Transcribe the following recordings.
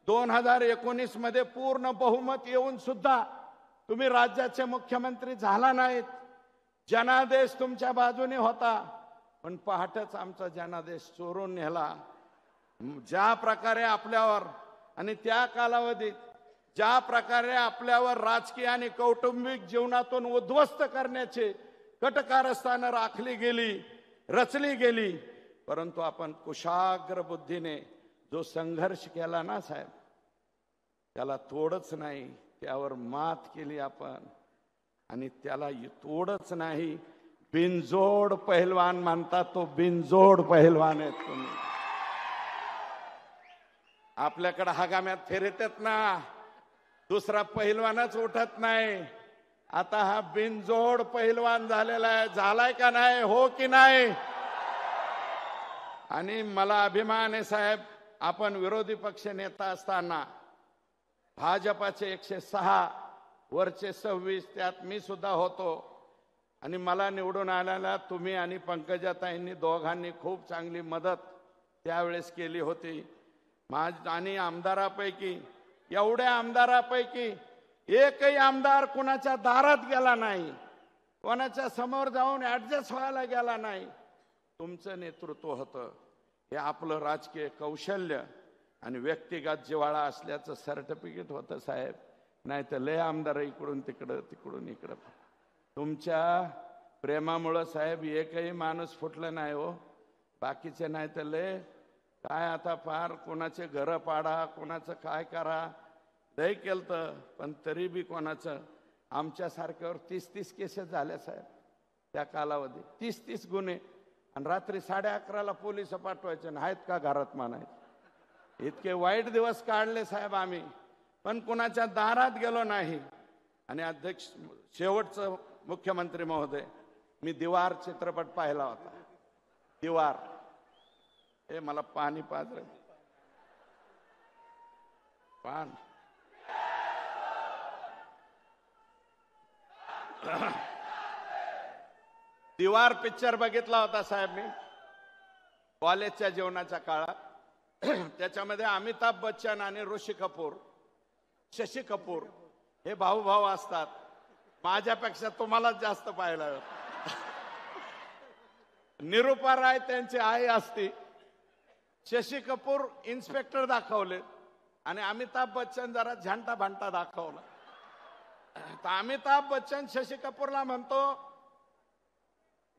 2019 मध्ये पूर्ण बहुमत येऊन सुद्धा तुम्ही राज्याचे मुख्यमंत्री झाला नाहीत। जनादेश तुमच्या बाजूने होता, पण पहाटच आमचा जनादेश चोरून नेला। ज्या प्रकारे आपल्यावर आणि त्या कालावधीत ज्या प्रकारे आपल्यावर राजकीय आणि कौटुंबिक जीवनातून उद्ध्वस्त करण्याचे कटकारस्थानं राखली गेली, रचली गेली, परंतु आपण कुशाग्र बुद्धीने जो संघर्ष केला ना साहेब, त्याला तोडच नाही, त्यावर मात केली आपण। आणि त्याला तोडच नाही, बिनजोड पहिलवान म्हणतात, तो बिनजोड पहिलवान आहे तुम्ही। आपल्याकडे हगाम्यात फिरतात ना, दुसरा पहिलवानच उठत नाही। आता हा बिनजोड पहिलवान झालेला आहे, झालाय का नाही, हो की नाही? आणि मला अभिमान आहे साहेब, आपण विरोधी पक्ष नेता असताना भाजपाचे 106 वरचे 26 त्यात मी सुद्धा होतो, आणि मला निवडून आल्याला तुम्ही आणि पंकजाताईंनी दोघांनी खूप चांगली मदत त्यावेळेस केली होती। आणि आमदारापैकी, एवढ्या आमदारापैकी एकही आमदार कोणाच्या दारात गेला नाही, कोणाच्या समोर जाऊन ऍडजस्ट व्हायला गेला नाही। तुमचं नेतृत्व होतं, हे आपलं राजकीय कौशल्य आणि व्यक्तिगत जिव्हाळा असल्याचं सर्टिफिकेट होतं साहेब। नाही तर लय आमदार इकडून तिकडं तिकडून इकडं। तुमच्या प्रेमामुळं साहेब एकही माणूस फुटला नाही हो, बाकीचे नाही तर लय काय आता फार कोणाचे घर पाडा, कोणाचं काय करा, लय केलं, पण तरी बी कोणाचं आमच्यासारख्यावर 30-30 केसेस झाल्या साहेब त्या कालावधी, 30-30 गुन्हे, आणि रात्री 11:30ला पोलिस पाठवायचे नाहीत का घरात म्हणायचे। इतके वाईट दिवस काढले साहेब आम्ही, पण कुणाच्या दारात गेलो नाही। आणि अध्यक्ष, शेवटचं मुख्यमंत्री महोदय, मी दीवार चित्रपट पाहिला होता। दीवार, हे मला पाणी पाजलं, पान दीवार पिक्चर बघितला होता साहेब मी कॉलेजच्या जीवनाच्या काळात। त्याच्यामध्ये अमिताभ बच्चन आणि ऋषी कपूर, शशी कपूर हे भाऊ भाऊ असतात। माझ्यापेक्षा तुम्हालाच जास्त पाहिला। निरूपा राय त्यांची आई असती, शशी कपूर इन्स्पेक्टर दाखवले, आणि अमिताभ बच्चन जरा झंटा भांटा दाखवला। तर अमिताभ बच्चन शशी कपूरला म्हणतो,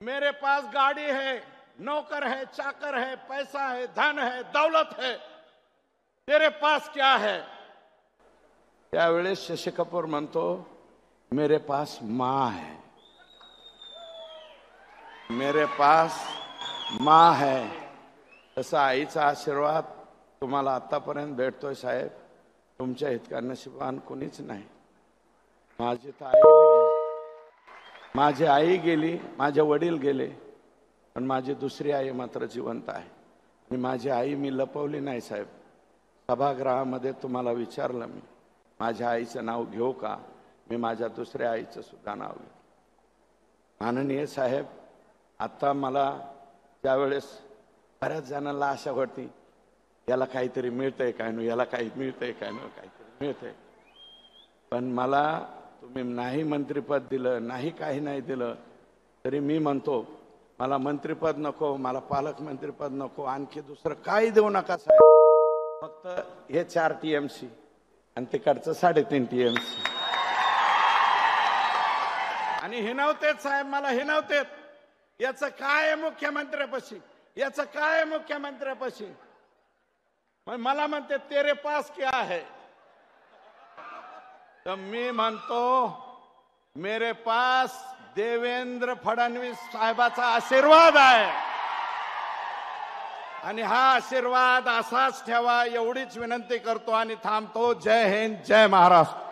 मेरे पास गाड़ी है, नौकर है, चाकर है, पैसा है, धन है, दौलत है, तेरे पास क्या है? त्यावेळेस शशी कपूर म्हणतो, मेरे पास माँ है, मेरे पास माँ है। तसा आईचा आशीर्वाद तुम्हाला आतापर्यंत भेटतोय साहेब, तुमच्या इतका नशिबान कोणीच नाही। माझी आई गेली, माझे वडील गेले, पण माझी दुसरी आई मात्र जिवंत आहे। आणि माझी आई मी लपवली नाही साहेब। सभागृहामध्ये तुम्हाला विचारलं मी, माझ्या आईचं नाव घेऊ का? मी माझ्या दुसऱ्या आईचं सुद्धा नाव घेऊ। माननीय साहेब, आता मला त्यावेळेस बऱ्याच जणांना आशा होती, याला काहीतरी मिळतंय काय नो, याला काही मिळतंय काय नो, काहीतरी मिळतंय। पण मला तुम्ही नाही मंत्रिपद दिलं, नाही काही नाही दिलं, तरी मी म्हणतो, मला मंत्रिपद नको, मला पालकमंत्रीपद नको, आणखी दुसरं काही देऊ नका साहेब, फक्त हे 4 TMC आणि तिकडचं 3.5 TMC। आणि हिनवतेच साहेब, मला हिनवतेत, याचं काय मुख्यमंत्र्यापाशी, याचं काय मुख्यमंत्र्यापाशी। मला म्हणते तेरे पास क्या है? तर मी म्हणतो, मेरे पास देवेंद्र फडणवीस साहेबाचा आशीर्वाद आहे, आणि हा आशीर्वाद असाच ठेवा एवढीच विनंती करतो आणि थांबतो। जय हिंद, जय महाराष्ट्र।